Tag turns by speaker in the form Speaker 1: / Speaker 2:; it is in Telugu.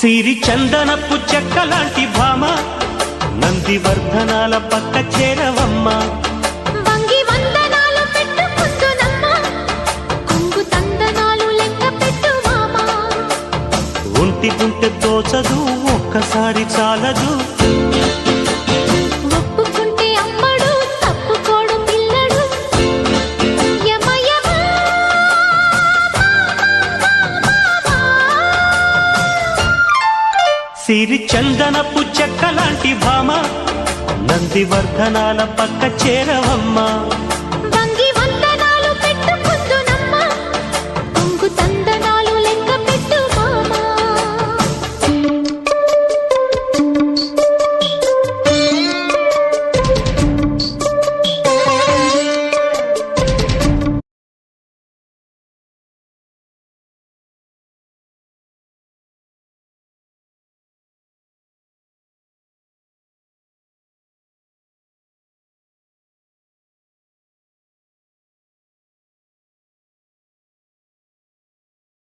Speaker 1: సిరి చందనపు చెక్కలాంటి భామ నందివర్ధనాల పక్క చేరవమ్మ
Speaker 2: వంగి వందనాలు పెట్టుకుంటున్నమ్మ కొంగు తందనాలు లెక్క పెట్టు మామ
Speaker 1: ఒంటి గుంటె తోచదు ఒక్కసారి చాలదు
Speaker 2: ఒప్పుకుంటే అమ్మడు తప్పుకోడు పిల్లడు యమ యమ
Speaker 1: సిరి చందనపు చెక్కలాంటి భామ నందివర్ధనాల పక్క చేరవమ్మ